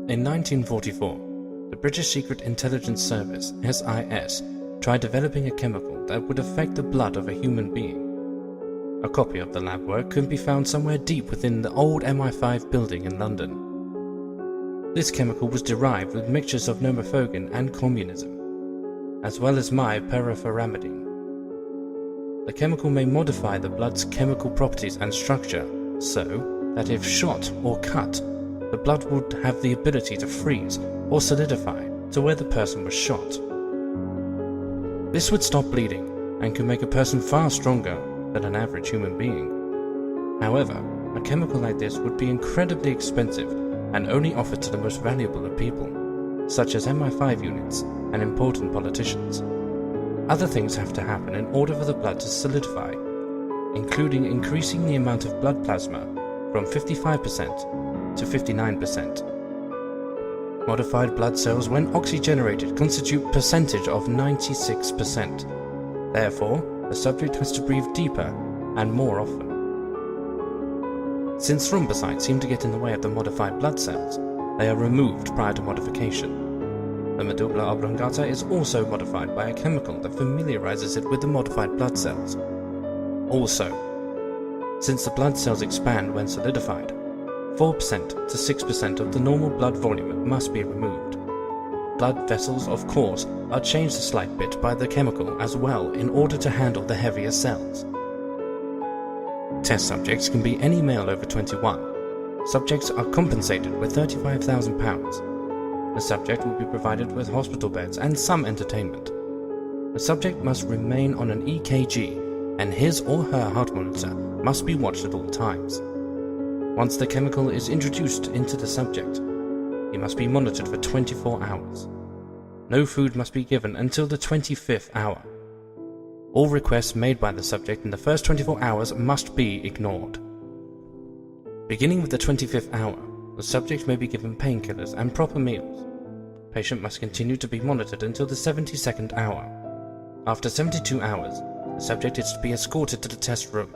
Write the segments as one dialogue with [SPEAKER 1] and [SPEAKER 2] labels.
[SPEAKER 1] In 1944, the British Secret Intelligence Service, SIS, tried developing a chemical that would affect the blood of a human being. A copy of the lab work could be found somewhere deep within the old MI5 building in London. This chemical was derived with mixtures of nomophagin and communism, as well as myperipheramidine. The chemical may modify the blood's chemical properties and structure so that if shot or cut, the blood would have the ability to freeze or solidify to where the person was shot. This would stop bleeding and could make a person far stronger than an average human being. However, a chemical like this would be incredibly expensive and only offered to the most valuable of people, such as MI5 units and important politicians. Other things have to happen in order for the blood to solidify, including increasing the amount of blood plasma from 55% to 59%. Modified blood cells, when oxygenated, constitute percentage of 96%. Therefore, the subject has to breathe deeper and more often. Since thrombocytes seem to get in the way of the modified blood cells, they are removed prior to modification. The medulla oblongata is also modified by a chemical that familiarizes it with the modified blood cells. Also, since the blood cells expand when solidified, 4% to 6% of the normal blood volume must be removed. Blood vessels, of course, are changed a slight bit by the chemical as well in order to handle the heavier cells. Test subjects can be any male over 21. Subjects are compensated with £35,000. The subject will be provided with hospital beds and some entertainment. The subject must remain on an EKG, and his or her heart monitor must be watched at all times. Once the chemical is introduced into the subject, he must be monitored for 24 hours. No food must be given until the 25th hour. All requests made by the subject in the first 24 hours must be ignored. Beginning with the 25th hour, the subject may be given painkillers and proper meals. The patient must continue to be monitored until the 72nd hour. After 72 hours, the subject is to be escorted to the test room.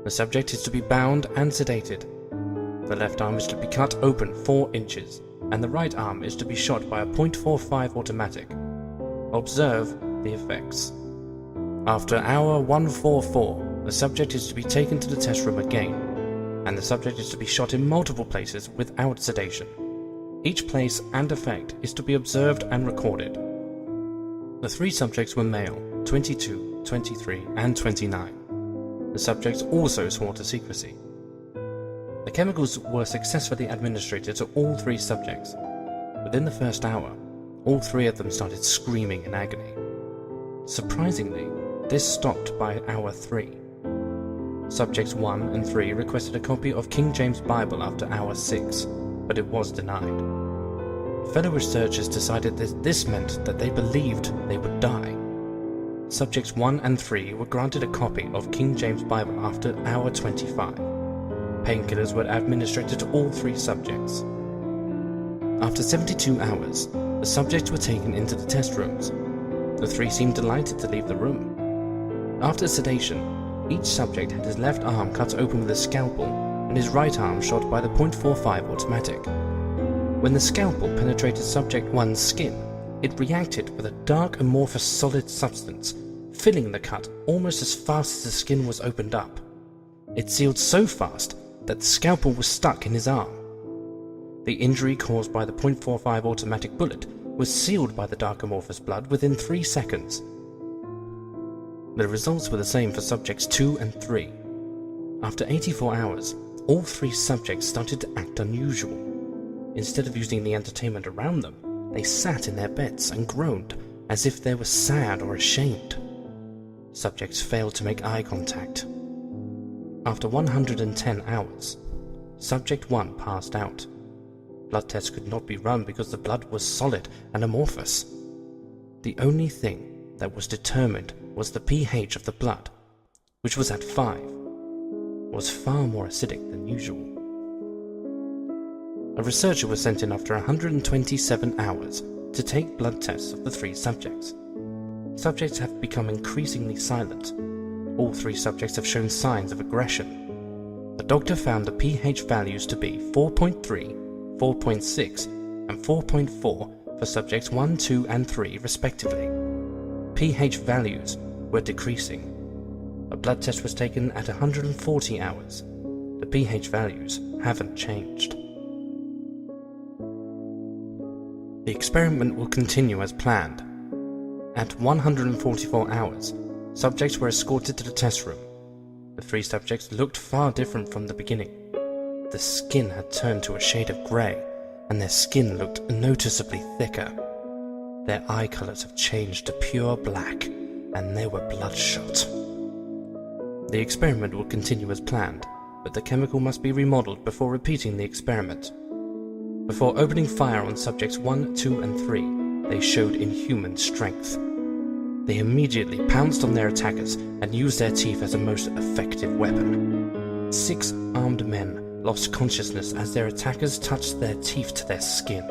[SPEAKER 1] The subject is to be bound and sedated. The left arm is to be cut open 4 inches, and the right arm is to be shot by a .45 automatic. Observe the effects. After hour 144, the subject is to be taken to the test room again, and the subject is to be shot in multiple places without sedation. Each place and effect is to be observed and recorded. The 3 subjects were male, 22, 23, and 29. The subjects also swore to secrecy. The chemicals were successfully administered to all 3 subjects. Within the first hour, all 3 of them started screaming in agony. Surprisingly, this stopped by hour 3. Subjects 1 and 3 requested a copy of King James Bible after hour 6, but it was denied. Fellow researchers decided that this meant that they believed they would die. Subjects 1 and 3 were granted a copy of King James Bible after hour 25. Painkillers were administered to all 3 subjects. After 72 hours, the subjects were taken into the test rooms. The 3 seemed delighted to leave the room. After sedation, each subject had his left arm cut open with a scalpel and his right arm shot by the .45 automatic. When the scalpel penetrated subject 1's skin, it reacted with a dark amorphous solid substance, filling the cut almost as fast as the skin was opened up. It sealed so fast that the scalpel was stuck in his arm. The injury caused by the .45 automatic bullet was sealed by the dark amorphous blood within 3 seconds. The results were the same for subjects 2 and 3. After 84 hours, all 3 subjects started to act unusual. Instead of using the entertainment around them, they sat in their beds and groaned as if they were sad or ashamed. Subjects failed to make eye contact. After 110 hours, subject 1 passed out. Blood tests could not be run because the blood was solid and amorphous. The only thing that was determined was the pH of the blood, which was at 5, was far more acidic than usual. A researcher was sent in after 127 hours to take blood tests of the 3 subjects. Subjects have become increasingly silent. All 3 subjects have shown signs of aggression. The doctor found the pH values to be 4.3, 4.6, and 4.4 for subjects 1, 2, and 3 respectively. pH values were decreasing. A blood test was taken at 140 hours. The pH values haven't changed. The experiment will continue as planned. At 144 hours, subjects were escorted to the test room. The 3 subjects looked far different from the beginning. The skin had turned to a shade of grey, and their skin looked noticeably thicker. Their eye colours have changed to pure black, and they were bloodshot. The experiment will continue as planned, but the chemical must be remodeled before repeating the experiment. Before opening fire on subjects 1, 2, and 3, they showed inhuman strength. They immediately pounced on their attackers and used their teeth as a most effective weapon. 6 armed men lost consciousness as their attackers touched their teeth to their skin.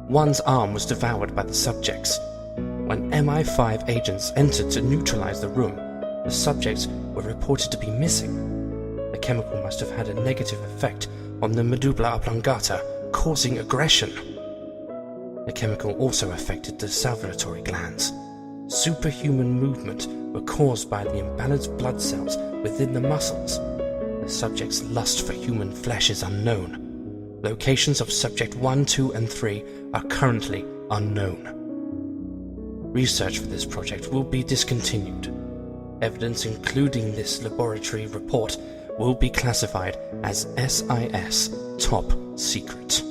[SPEAKER 1] One's arm was devoured by the subjects. When MI5 agents entered to neutralize the room, the subjects were reported to be missing. The chemical must have had a negative effect on the medulla oblongata, causing aggression. The chemical also affected the salivatory glands. Superhuman movement were caused by the imbalanced blood cells within the muscles. The subject's lust for human flesh is unknown. Locations of subject 1, 2, and 3 are currently unknown. Research for this project will be discontinued. Evidence including this laboratory report will be classified as SIS Top Secret.